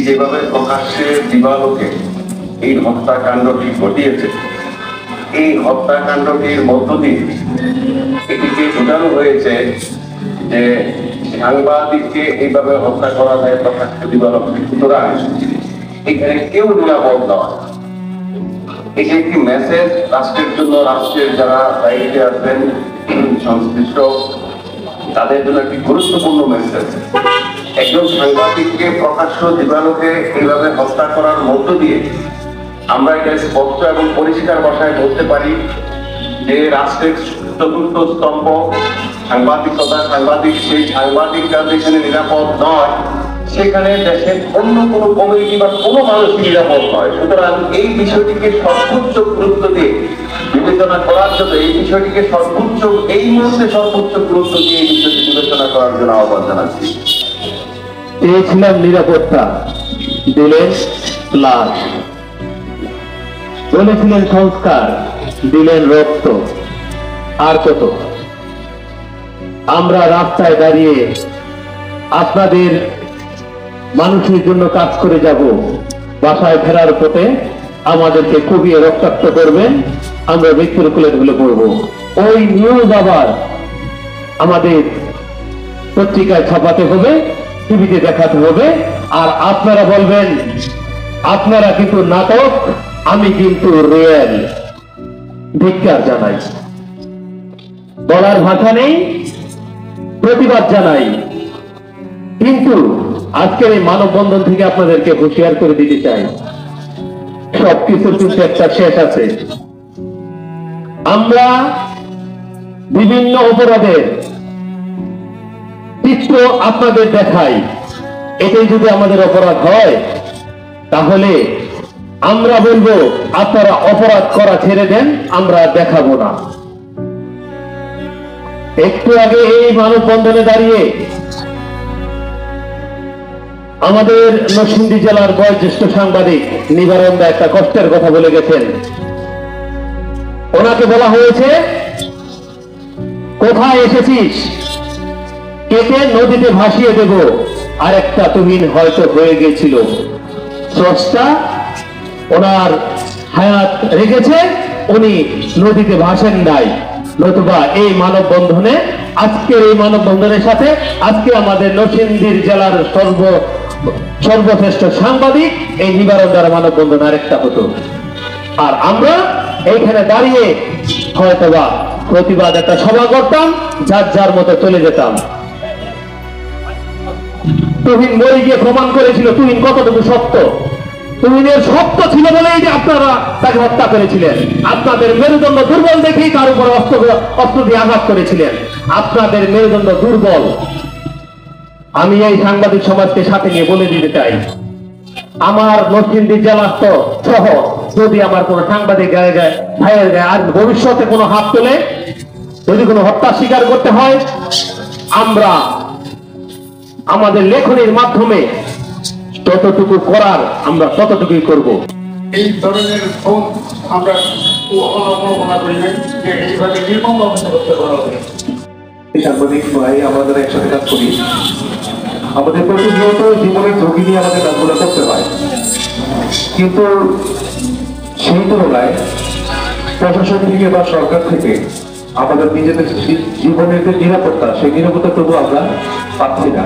যেভাবে প্রকাশ্যে দিবালোকে এই হত্যাকাণ্ডটি ঘটিয়েছে, এই হত্যাকাণ্ডটির মধ্য দিয়ে এটিকে বোঝানো হয়েছে যে সাংবাদিককে এইভাবে হত্যা করা যায় প্রকাশ্যে দিবালোকে। সুতরাং এখানে কেউ নিরাপদ নয়। এটি একটি মেসেজ রাষ্ট্রের জন্য, রাষ্ট্রের যারা দায়িত্বে আছেন সংশ্লিষ্ট তাদের জন্য একটি গুরুত্বপূর্ণ মেসেজ। একজন সাংবাদিককে প্রকাশ্য দিবালোকে এইভাবে হত্যা করার মধ্য দিয়ে আমরা এটা স্পষ্ট এবং পরিষ্কার ভাষায় বলতে পারি যে রাষ্ট্রের চতুর্থ স্তম্ভ সাংবাদিকতা, সেই সাংবাদিকরা যেখানে নিরাপদ নয় সেখানে দেশের অন্য কোনো কমিটি বা কোনো মানুষ নিরাপদ নয়। সুতরাং এই বিষয়টিকে সর্বোচ্চ গুরুত্ব দিয়ে বিবেচনা করার জন্য, এই বিষয়টিকে এই মুহূর্তে সর্বোচ্চ গুরুত্ব দিয়ে এই বিষয়টি বিবেচনা করার জন্য আহ্বান জানাচ্ছি। চেয়েছিলাম নিরাপত্তা, দিলেন লাশ। বলেছিলেন সংস্কার, দিলেন রক্ত। আর কত? আমরা রাস্তায় দাঁড়িয়ে আপনাদের মানুষের জন্য কাজ করে যাব, বাসায় ফেরার পথে আমাদেরকে কুপিয়ে রক্তাক্ত করবেন, আমরা মৃত্যুর কোলে ঢলে পড়ব। ওই নিউজ আবার আমাদের পত্রিকায় ছাপাতে হবে, টিভিতে দেখাতে হবে, আর আপনারা বলবেন আপনারা কিন্তু নাটক, আমি কিন্তু রিয়েল। ধিক্কার জানাই, বলার ভাষা নেই, প্রতিবাদ জানাই। কিন্তু আজকের এই মানববন্ধন থেকে আপনাদেরকে হুঁশিয়ার করে দিতে চাই, সবকিছুর কিন্তু একটা শেষ আছে। আমরা বিভিন্ন অপরাধের চিত্র আপনাদের দেখাই, এটাই যদি আমাদের অপরাধ হয় তাহলে আমরা বলবো আপনারা অপরাধ করা ছেড়ে দেন, আমরা দেখাবো না। একটু আগে এই মানববন্ধনে দাঁড়িয়ে আমাদের নরসিংদী জেলার বয়োজ্যেষ্ঠ সাংবাদিক নিবারণ দা একটা কষ্টের কথা বলে গেছেন। ওনাকে বলা হয়েছে, কোথায় এসেছিস, কেটে নদীতে ভাসিয়ে দেব। আর একটা তুহিন হয়তো হয়ে গেছিল। স্রষ্টা ওনার হায়াত রেখেছে, উনি নদীতে ভাসেন নাই। নতুবা এই মানববন্ধনে, আজকের এই মানববন্ধনের সাথে আজকে আমাদের নরসিংদীর জেলার সর্বশ্রেষ্ঠ সাংবাদিক এই নিবারণ দ্বারা মানববন্ধন আরেকটা হতো। আর আমরা এইখানে দাঁড়িয়ে হয়তোবা প্রতিবাদ একটা সভা করতাম, যার যার মতো চলে যেতাম। তুহিন মরে গিয়ে প্রমাণ করেছিল তুহিন কতটুকু সত্য। তুহিনের সত্য ছিল বলেই যে আপনারা তাকে হত্যা করেছিলেন। আপনাদের মেরুদণ্ড দুর্বল দেখেই তার উপর অস্ত্র দিয়ে আঘাত করেছিলেন। আপনাদের মেরুদণ্ড দুর্বল। আমি এই সাংবাদিক সমাজকে সাথে নিয়ে বলে দিতে চাই, আমার নরসিংদী জেলা তো সহ যদি আমার কোনো সাংবাদিক ভাইয়ের গায়ে আর ভবিষ্যতে কোনো হাত তোলে, যদি কোনো হত্যা স্বীকার করতে হয়, আমরা আমাদের লেখনীর মাধ্যমে ততটুকু করার আমরা ততটুকুই করব। এই ধরনের ফোন আমরা অবমাননা করি না যে এইভাবে নির্মম ব্যবস্থা করতে পারা হবে। সাংবাদিক ভাই আমাদের একসাথে কাজ করি, আমাদের প্রতিনিয়ত জীবনের ঝুঁকি নিয়ে আমাদের কাজগুলো করতে হয়। কিন্তু সেই তুলনায় প্রশাসন থেকে বা সরকার থেকে আমাদের নিজেদের জীবনের যে নিরাপত্তা, সেই নিরাপত্তা তবু আমরা পাচ্ছি না।